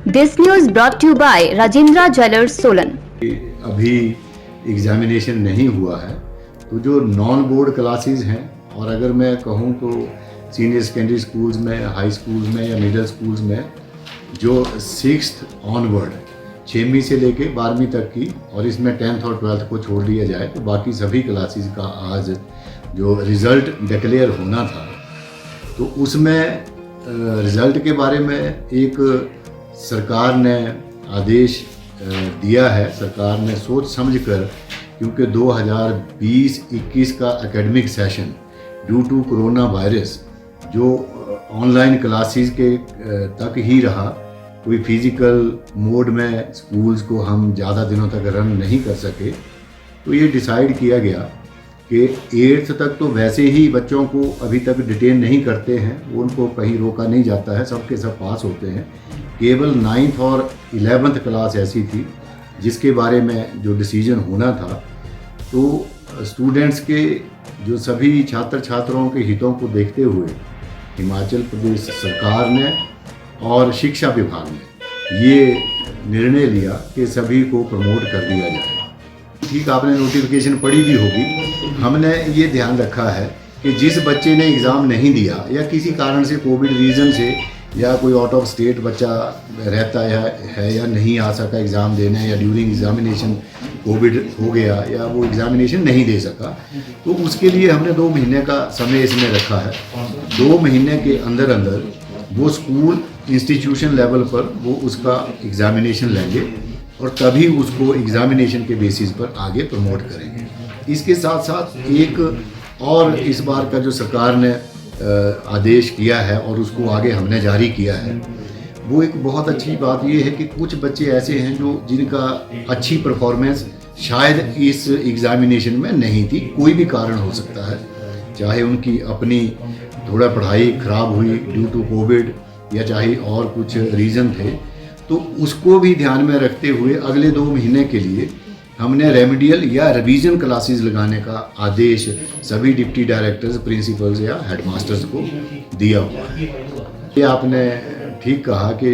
This news brought to you by Rajendra Jewellers, Solan. अभी examination नहीं हुआ है, तो जो नॉन बोर्ड क्लासेस हैं, और अगर मैं कहूँ तो सीनियर सेकेंडरी स्कूल्स में, हाई स्कूल्स में या मिडिल स्कूल्स में जो 6th ऑनवर्ड 6वीं से लेके 12वीं तक की, और इसमें 10th और 12th को छोड़ दिया जाए तो बाकी सभी क्लासेस का आज जो रिज़ल्ट डिक्लेयर होना था, तो उसमें रिज़ल्ट के बारे में एक सरकार ने आदेश दिया है। सरकार ने सोच समझकर, क्योंकि 2020-21 का academic session due to corona virus जो ऑनलाइन क्लासेस के तक ही रहा, कोई फिज़िकल मोड में स्कूल्स को हम ज़्यादा दिनों तक रन नहीं कर सके, तो ये डिसाइड किया गया कि 8th तक तो वैसे ही बच्चों को अभी तक डिटेन नहीं करते हैं, वो उनको कहीं रोका नहीं जाता है, सबके सब पास होते हैं। केवल 9th और 11th क्लास ऐसी थी जिसके बारे में जो डिसीजन होना था, तो स्टूडेंट्स के जो सभी छात्र छात्राओं के हितों को देखते हुए हिमाचल प्रदेश सरकार ने और शिक्षा विभाग ने ये निर्णय लिया कि सभी को प्रमोट कर दिया जाए। ठीक, आपने नोटिफिकेशन पढ़ी भी होगी। हमने ये ध्यान रखा है कि जिस बच्चे ने एग्ज़ाम नहीं दिया या किसी कारण से कोविड रीज़न से, या कोई आउट ऑफ स्टेट बच्चा रहता है या नहीं आ सका एग्ज़ाम देने, या ड्यूरिंग एग्ज़ामिनेशन कोविड हो गया या वो एग्ज़ामिनेशन नहीं दे सका, तो उसके लिए हमने 2 महीने का समय इसमें रखा है। 2 महीने के अंदर अंदर वो स्कूल इंस्टीट्यूशन लेवल पर वो उसका एग्ज़ामिनेशन लेंगे और तभी उसको एग्ज़ामिनेशन के बेसिस पर आगे प्रमोट करेंगे। इसके साथ साथ एक और इस बार का जो सरकार ने आदेश किया है और उसको आगे हमने जारी किया है, वो एक बहुत अच्छी बात ये है कि कुछ बच्चे ऐसे हैं जो जिनका अच्छी परफॉर्मेंस शायद इस एग्ज़ामिनेशन में नहीं थी, कोई भी कारण हो सकता है, चाहे उनकी अपनी थोड़ा पढ़ाई ख़राब हुई ड्यू टू कोविड या चाहे और कुछ रीज़न थे, तो उसको भी ध्यान में रखते हुए अगले 2 महीने के लिए हमने रेमेडियल या रिवीजन क्लासेस लगाने का आदेश सभी डिप्टी डायरेक्टर्स, प्रिंसिपल्स या हेडमास्टर्स को दिया हुआ है। ये आपने ठीक कहा कि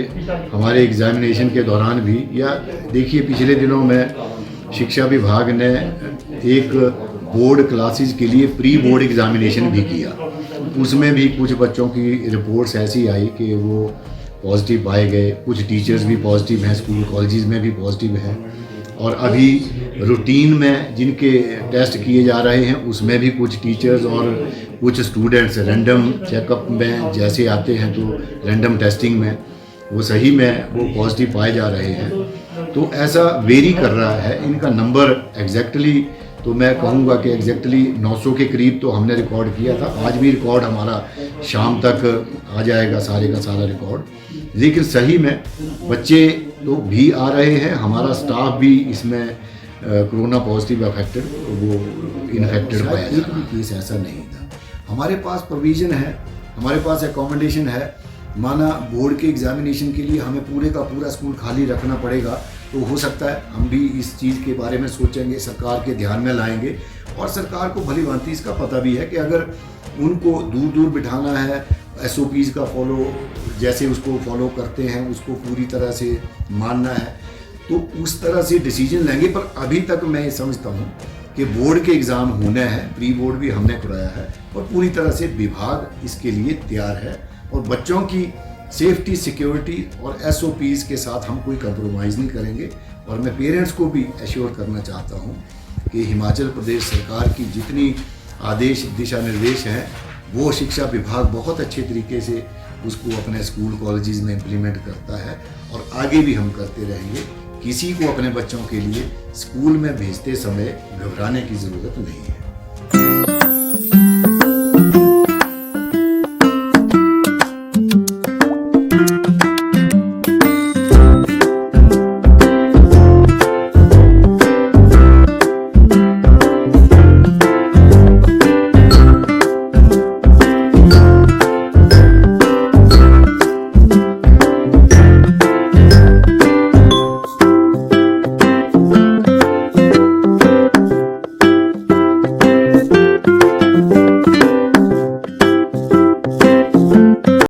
हमारे एग्ज़ामिनेशन के दौरान भी, या देखिए पिछले दिनों में शिक्षा विभाग ने एक बोर्ड क्लासेस के लिए प्री बोर्ड एग्ज़ामिनेशन भी किया। उसमें भी कुछ बच्चों की रिपोर्ट्स ऐसी आई कि वो पॉजिटिव पाए गए, कुछ टीचर्स भी पॉजिटिव हैं, स्कूल कॉलेजेस में भी पॉजिटिव हैं, और अभी रूटीन में जिनके टेस्ट किए जा रहे हैं उसमें भी कुछ टीचर्स और कुछ स्टूडेंट्स रैंडम चेकअप में जैसे आते हैं तो रैंडम टेस्टिंग में वो सही में वो पॉजिटिव पाए जा रहे हैं। तो ऐसा वेरी कर रहा है। इनका नंबर एग्जैक्टली तो मैं कहूँगा कि एग्जैक्टली 900 के करीब तो हमने रिकॉर्ड किया था। आज भी रिकॉर्ड हमारा शाम तक आ जाएगा, सारे का सारा रिकॉर्ड। लेकिन सही में बच्चे तो भी आ रहे हैं, हमारा स्टाफ भी इसमें कोरोना पॉजिटिव अफेक्टेड वो इन्फेक्टेड पाया जा रहा है। केस ऐसा नहीं था। हमारे पास प्रोविज़न है, हमारे पास एकोमोडेशन है। माना बोर्ड के एग्ज़ामिनेशन के लिए हमें पूरे का पूरा स्कूल खाली रखना पड़ेगा, तो हो सकता है हम भी इस चीज़ के बारे में सोचेंगे, सरकार के ध्यान में लाएंगे, और सरकार को भली भांति इसका पता भी है कि अगर उनको दूर दूर बिठाना है, SOPs का फॉलो जैसे उसको फॉलो करते हैं उसको पूरी तरह से मानना है, तो उस तरह से डिसीजन लेंगे। पर अभी तक मैं ये समझता हूँ कि बोर्ड के एग्ज़ाम होने हैं, प्री बोर्ड भी हमने कराया है, और पूरी तरह से विभाग इसके लिए तैयार है, और बच्चों की सेफ्टी, सिक्योरिटी और SOPs के साथ हम कोई कंप्रोमाइज़ नहीं करेंगे। और मैं पेरेंट्स को भी एश्योर करना चाहता हूँ कि हिमाचल प्रदेश सरकार की जितनी आदेश, दिशा निर्देश हैं, वो शिक्षा विभाग बहुत अच्छे तरीके से उसको अपने स्कूल कॉलेजेस में इम्प्लीमेंट करता है, और आगे भी हम करते रहेंगे। किसी को अपने बच्चों के लिए स्कूल में भेजते समय घबराने की ज़रूरत नहीं है।